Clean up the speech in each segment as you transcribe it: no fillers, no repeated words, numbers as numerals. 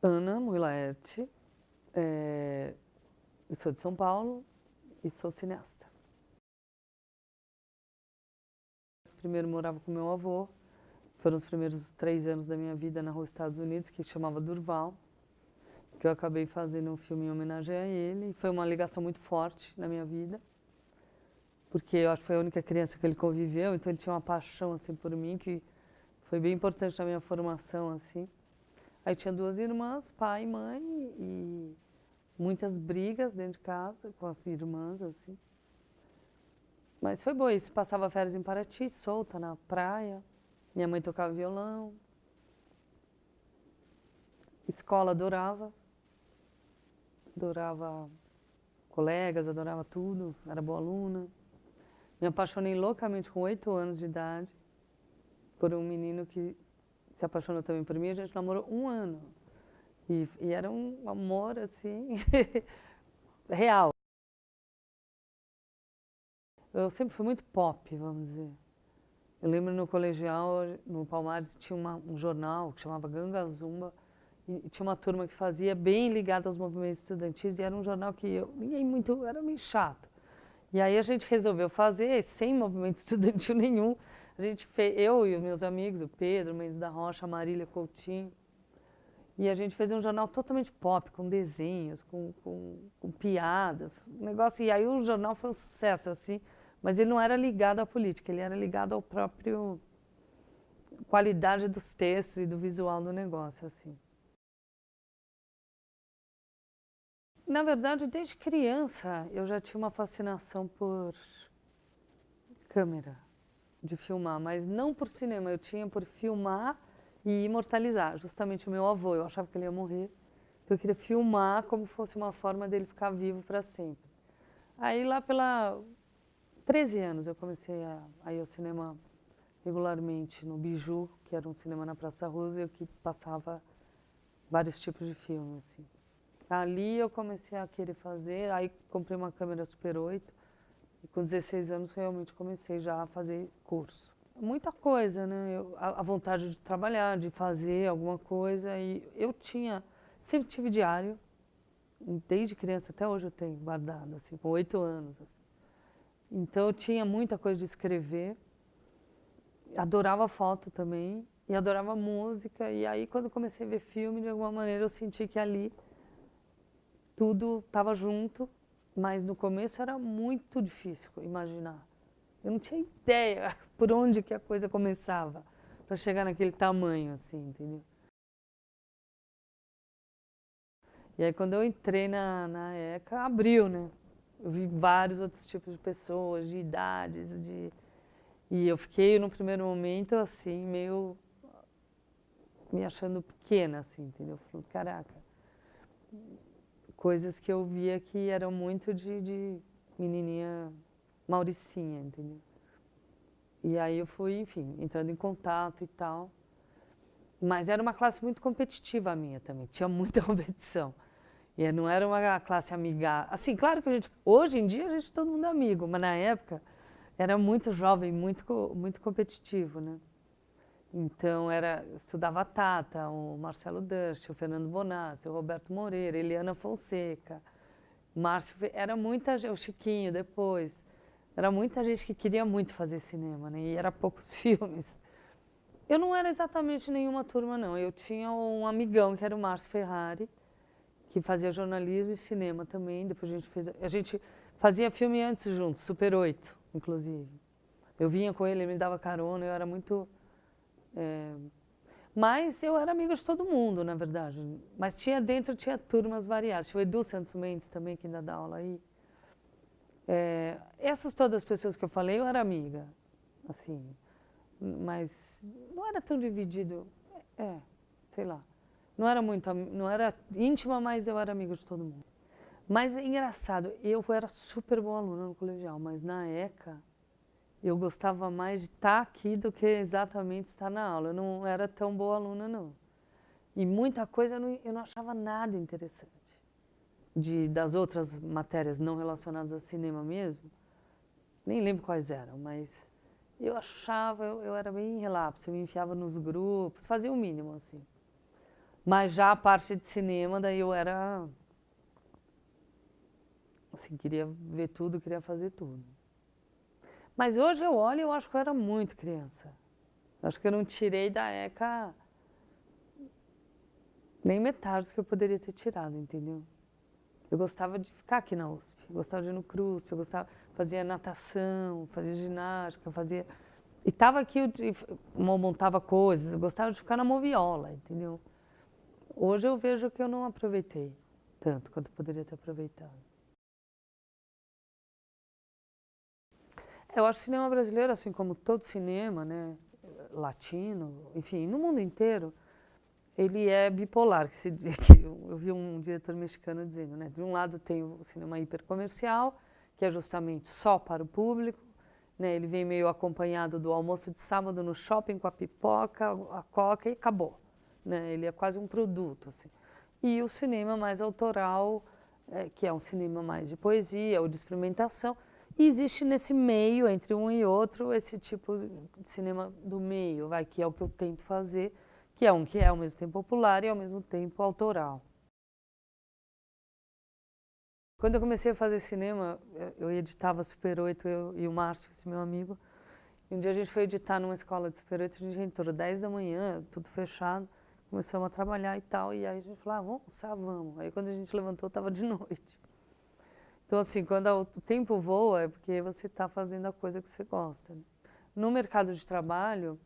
Ana Mulaerte, eu sou de São Paulo e sou cineasta. Primeiro morava com meu avô, foram os primeiros 3 anos da minha vida na rua Estados Unidos, que chamava Durval, que eu acabei fazendo um filme em homenagem a ele, e foi uma ligação muito forte na minha vida, porque eu acho que foi a única criança que ele conviveu, então ele tinha uma paixão assim por mim, que foi bem importante na minha formação, assim. Aí tinha 2 irmãs, pai e mãe, e muitas brigas dentro de casa com as irmãs, assim. Mas foi bom isso, passava férias em Paraty, solta na praia. Minha mãe tocava violão. Escola adorava. Adorava colegas, adorava tudo, era boa aluna. Me apaixonei loucamente com 8 anos de idade por um menino que se apaixonou também por mim. A gente namorou 1 ano. E era um amor, assim, real. Eu sempre fui muito pop, vamos dizer. Eu lembro no colegial, no Palmares, tinha um jornal que chamava Ganga Zumba, e tinha uma turma que fazia bem ligada aos movimentos estudantis, e era um jornal que ninguém muito, era meio chato. E aí a gente resolveu fazer, sem movimento estudantil nenhum, a gente fez, eu e os meus amigos, o Pedro, o Mendes da Rocha, a Marília Coutinho, e a gente fez um jornal totalmente pop, com desenhos, com piadas, um negócio, e aí o jornal foi um sucesso, assim, mas ele não era ligado à política, ele era ligado ao próprio qualidade dos textos e do visual do negócio, assim. Na verdade, desde criança, eu já tinha uma fascinação por câmera, de filmar, mas não por cinema, eu tinha por filmar e imortalizar. Justamente o meu avô, eu achava que ele ia morrer, então eu queria filmar como fosse uma forma dele ficar vivo para sempre. Aí lá pela 13 anos eu comecei a ir ao cinema regularmente no Biju, que era um cinema na Praça Roosevelt, que passava vários tipos de filmes, assim. Ali eu comecei a querer fazer, aí comprei uma câmera Super 8 e com 16 anos realmente comecei já a fazer curso. Muita coisa, né? A vontade de trabalhar, de fazer alguma coisa, e eu sempre tive diário, desde criança até hoje eu tenho guardado, assim, com 8 anos. Assim. Então eu tinha muita coisa de escrever, adorava foto também, e adorava música, e aí quando comecei a ver filme, de alguma maneira eu senti que ali tudo estava junto, mas no começo era muito difícil imaginar. Eu não tinha ideia por onde que a coisa começava para chegar naquele tamanho, assim, entendeu? E aí quando eu entrei na ECA, abriu, né? Eu vi vários outros tipos de pessoas, de idades, e eu fiquei no primeiro momento assim, meio me achando pequena, assim, entendeu? Falando, caraca, coisas que eu via que eram muito de menininha Mauricinha, entendeu? E aí eu fui, enfim, entrando em contato e tal. Mas era uma classe muito competitiva a minha também, tinha muita competição. E não era uma classe amigável. Assim, claro que hoje em dia a gente todo mundo é amigo, mas na época era muito jovem, muito competitivo, né? Então eu estudava a Tata, o Marcelo Durst, o Fernando Bonassi, o Roberto Moreira, Eliana Fonseca, Márcio, era muita gente, o Chiquinho depois. Era muita gente que queria muito fazer cinema, né? E era poucos filmes. Eu não era exatamente nenhuma turma, não. Eu tinha um amigão, que era o Márcio Ferrari, que fazia jornalismo e cinema também. Depois a gente fazia filme antes juntos, Super 8, inclusive. Eu vinha com ele, ele me dava carona, eu era muito... Mas eu era amiga de todo mundo, na verdade. Mas tinha turmas variadas. Tinha o Edu Santos Mendes também, que ainda dá aula aí. Essas todas as pessoas que eu falei, eu era amiga, assim. Mas não era tão dividido. É, sei lá. Não era íntima, mas eu era amiga de todo mundo. Mas é engraçado, eu era super boa aluna no colegial, mas na ECA eu gostava mais de estar aqui do que exatamente estar na aula. Eu não era tão boa aluna, não. E muita coisa eu não achava nada interessante. Das outras matérias não relacionadas a cinema mesmo, nem lembro quais eram, mas eu achava, eu era bem relapso, eu me enfiava nos grupos, fazia o mínimo, assim. Mas já a parte de cinema, daí eu era, assim, queria ver tudo, queria fazer tudo. Mas hoje eu olho e eu acho que eu era muito criança. Eu acho que eu não tirei da ECA nem metade do que eu poderia ter tirado, entendeu? Eu gostava de ficar aqui na USP, eu gostava de ir no CRUSP, eu gostava, fazia natação, fazia ginástica, fazia... E tava aqui, montava coisas, eu gostava de ficar na moviola, entendeu? Hoje eu vejo que eu não aproveitei tanto quanto eu poderia ter aproveitado. Eu acho que o cinema brasileiro, assim como todo cinema, né, latino, enfim, no mundo inteiro, ele é bipolar, que se diz, que eu vi um diretor mexicano dizendo, né, de um lado tem o cinema hipercomercial, que é justamente só para o público, né, ele vem meio acompanhado do almoço de sábado no shopping com a pipoca, a coca e acabou, né, ele é quase um produto, assim. E o cinema mais autoral, que é um cinema mais de poesia ou de experimentação, e existe nesse meio, entre um e outro, esse tipo de cinema do meio, vai, que é o que eu tento fazer, que é ao mesmo tempo popular e ao mesmo tempo autoral. Quando eu comecei a fazer cinema, eu editava Super 8, eu e o Márcio, esse meu amigo, e um dia a gente foi editar numa escola de Super 8, a gente entrou 10 da manhã, tudo fechado, começamos a trabalhar e tal, e aí a gente falou, vamos almoçar, vamos. Aí quando a gente levantou, estava de noite. Então, assim, quando o tempo voa, é porque você está fazendo a coisa que você gosta, né? No mercado de trabalho,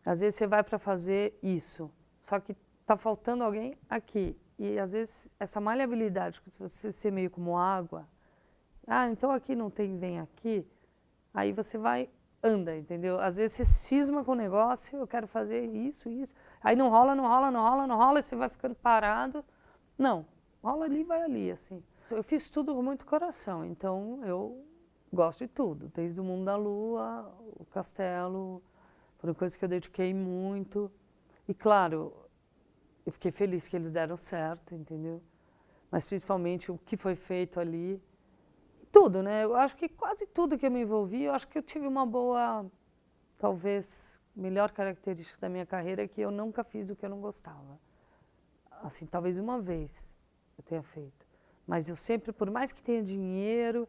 às vezes você vai para fazer isso, só que está faltando alguém aqui. E às vezes essa maleabilidade, se você ser meio como água, então aqui não tem, vem aqui, aí você vai, anda, entendeu? Às vezes você cisma com o negócio, eu quero fazer isso, isso, aí não rola, não rola, não rola, não rola, e você vai ficando parado. Não, rola ali, vai ali, assim. Eu fiz tudo com muito coração, então eu gosto de tudo, desde o Mundo da Lua, o Castelo, foram coisas que eu dediquei muito. E claro, eu fiquei feliz que eles deram certo, entendeu? Mas principalmente o que foi feito ali, tudo, né? Eu acho que quase tudo que eu me envolvi, eu acho que eu tive uma boa, talvez, melhor característica da minha carreira é que eu nunca fiz o que eu não gostava. Assim, talvez uma vez eu tenha feito. Mas eu sempre, por mais que tenha dinheiro,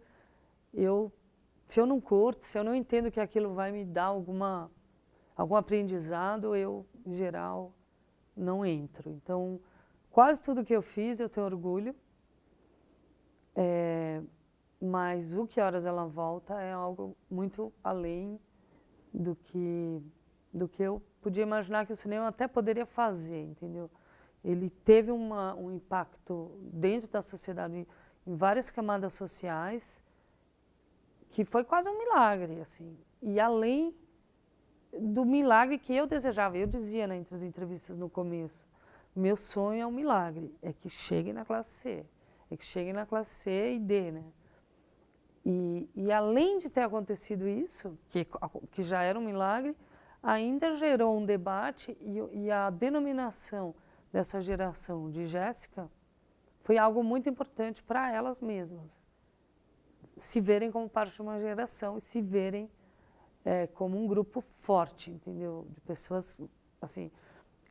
se eu não curto, se eu não entendo que aquilo vai me dar algum aprendizado, eu, em geral, não entro. Então, quase tudo que eu fiz, eu tenho orgulho. Mas o Que Horas Ela Volta é algo muito além do que eu podia imaginar que o cinema até poderia fazer, entendeu? Ele teve um impacto dentro da sociedade, em várias camadas sociais, que foi quase um milagre, assim. E além do milagre que eu desejava, eu dizia, né, entre as entrevistas no começo, meu sonho é um milagre, é que chegue na classe C, é que chegue na classe C e D, né? E além de ter acontecido isso, que já era um milagre, ainda gerou um debate e a denominação dessa geração de Jéssica foi algo muito importante para elas mesmas. Se verem como parte de uma geração e se verem como um grupo forte, entendeu? De pessoas, assim,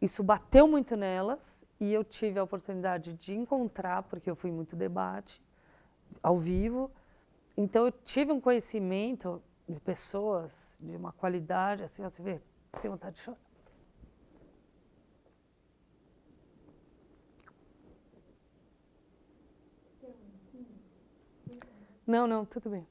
isso bateu muito nelas e eu tive a oportunidade de encontrar, porque eu fui muito debate, ao vivo, então eu tive um conhecimento de pessoas de uma qualidade, assim, você vê, tem vontade de chorar. Não, não, tudo bem.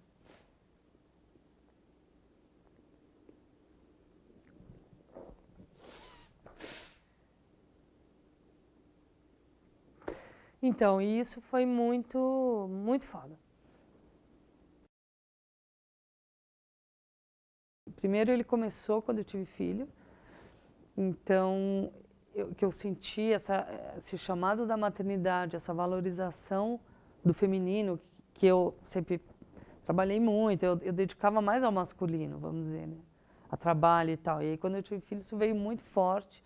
Então, isso foi muito, muito foda. Primeiro ele começou quando eu tive filho, então que eu senti esse chamado da maternidade, essa valorização do feminino, que eu sempre trabalhei muito, eu dedicava mais ao masculino, vamos dizer, né? A trabalho e tal. E aí quando eu tive filho isso veio muito forte,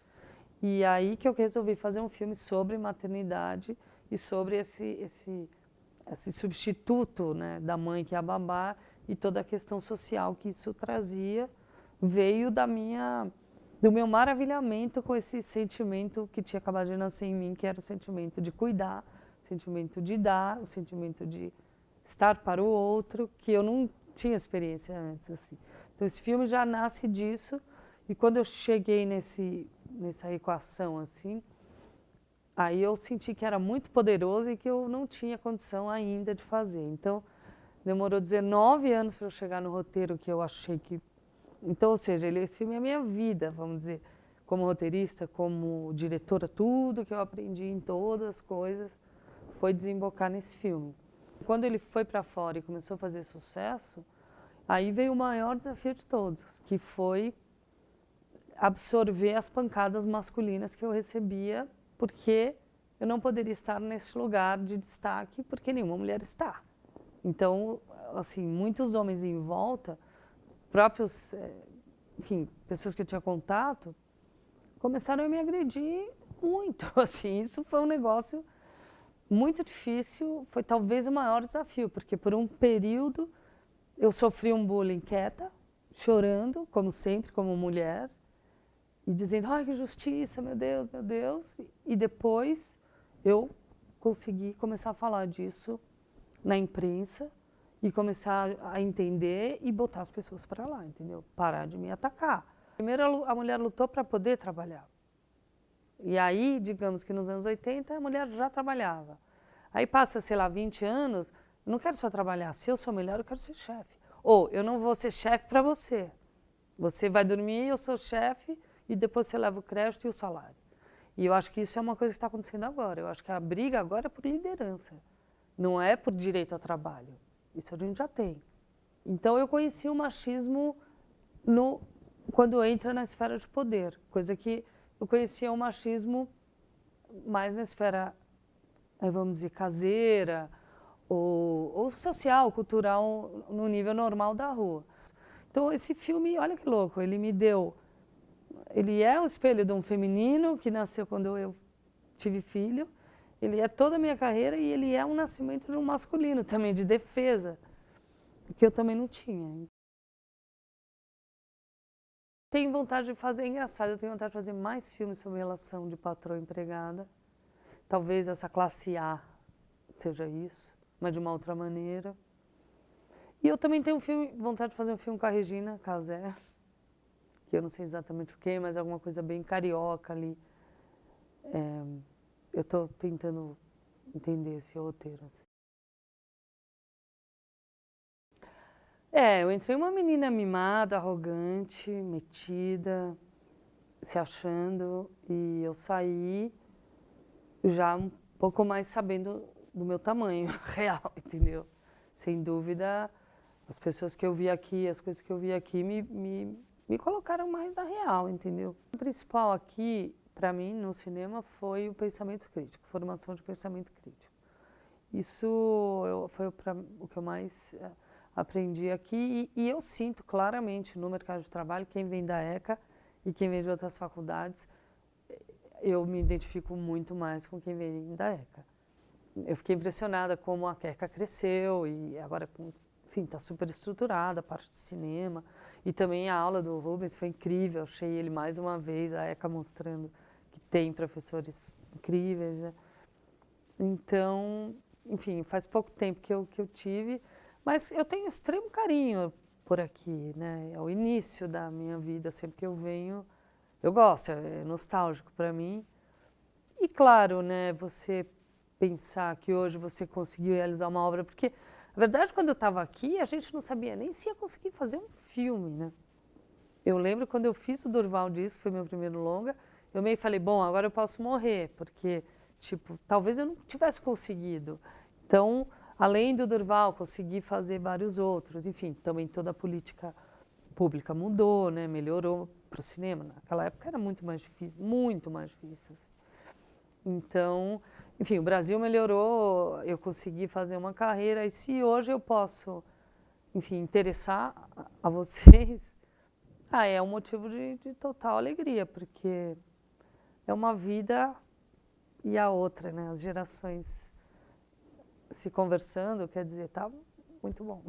e aí que eu resolvi fazer um filme sobre maternidade e sobre esse substituto, né, da mãe que é a babá e toda a questão social que isso trazia, veio da minha do meu maravilhamento com esse sentimento que tinha acabado de nascer em mim, que era o sentimento de cuidar, o sentimento de dar, o sentimento de estar para o outro, que eu não tinha experiência antes, assim. Então esse filme já nasce disso, e quando eu cheguei nessa equação, assim, aí eu senti que era muito poderoso e que eu não tinha condição ainda de fazer. Então demorou 19 anos para eu chegar no roteiro que eu achei que... Então, ou seja, esse filme é a minha vida, vamos dizer, como roteirista, como diretora, tudo que eu aprendi em todas as coisas foi desembocar nesse filme. Quando ele foi para fora e começou a fazer sucesso, aí veio o maior desafio de todos, que foi absorver as pancadas masculinas que eu recebia, porque eu não poderia estar nesse lugar de destaque, porque nenhuma mulher está. Então, assim, muitos homens em volta, próprios, enfim, pessoas que eu tinha contato, começaram a me agredir muito, assim, isso foi um negócio muito difícil, foi talvez o maior desafio, porque por um período eu sofri um bullying quieta, chorando, como sempre, como mulher, e dizendo, ai, que justiça, meu Deus, e depois eu consegui começar a falar disso na imprensa e começar a entender e botar as pessoas para lá, entendeu? Parar de me atacar. Primeiro a mulher lutou para poder trabalhar. E aí, digamos que nos anos 80, a mulher já trabalhava. Aí passa, sei lá, 20 anos, eu não quero só trabalhar, se eu sou melhor, eu quero ser chefe. Ou eu não vou ser chefe para você. Você vai dormir, eu sou chefe, e depois você leva o crédito e o salário. E eu acho que isso é uma coisa que está acontecendo agora. Eu acho que a briga agora é por liderança. Não é por direito ao trabalho. Isso a gente já tem. Então eu conheci o machismo quando entra na esfera de poder, coisa que eu conhecia o machismo mais na esfera, vamos dizer, caseira, ou social, cultural, no nível normal da rua. Então esse filme, olha que louco, ele é o espelho de um feminino que nasceu quando eu tive filho, ele é toda a minha carreira e ele é um nascimento de um masculino também, de defesa, que eu também não tinha. Tenho vontade de fazer, é engraçado, eu tenho vontade de fazer mais filmes sobre relação de patrão e empregada. Talvez essa classe A seja isso, mas de uma outra maneira. E eu também tenho vontade de fazer um filme com a Regina Casé, que eu não sei exatamente o que, mas alguma coisa bem carioca ali. Eu estou tentando entender esse roteiro. Assim. Eu entrei uma menina mimada, arrogante, metida, se achando, e eu saí já um pouco mais sabendo do meu tamanho real, entendeu? Sem dúvida, as pessoas que eu vi aqui, as coisas que eu vi aqui me colocaram mais na real, entendeu? O principal aqui, para mim, no cinema, foi o pensamento crítico, formação de pensamento crítico. Isso foi o que eu mais aprendi aqui e eu sinto claramente no mercado de trabalho, quem vem da ECA e quem vem de outras faculdades, eu me identifico muito mais com quem vem da ECA. Eu fiquei impressionada como a ECA cresceu e agora, enfim, está super estruturada a parte de cinema. E também a aula do Rubens foi incrível, achei ele mais uma vez, a ECA mostrando que tem professores incríveis, né? Então, enfim, faz pouco tempo que eu tive, mas eu tenho extremo carinho por aqui, né? É o início da minha vida, sempre que eu venho, eu gosto, é nostálgico para mim. E claro, né, você pensar que hoje você conseguiu realizar uma obra, porque, na verdade, quando eu estava aqui, a gente não sabia nem se ia conseguir fazer um filme, né? Eu lembro quando eu fiz o Durval Diz, que foi meu primeiro longa, eu meio falei, bom, agora eu posso morrer, porque, tipo, talvez eu não tivesse conseguido. Então, além do Durval, consegui fazer vários outros, enfim, também toda a política pública mudou, né, melhorou para o cinema. Naquela época era muito mais difícil, muito mais difícil. Assim. Então, enfim, o Brasil melhorou, eu consegui fazer uma carreira, e se hoje eu posso, enfim, interessar a vocês, é um motivo de total alegria, porque é uma vida e a outra, né? As gerações se conversando, quer dizer, tá muito bom.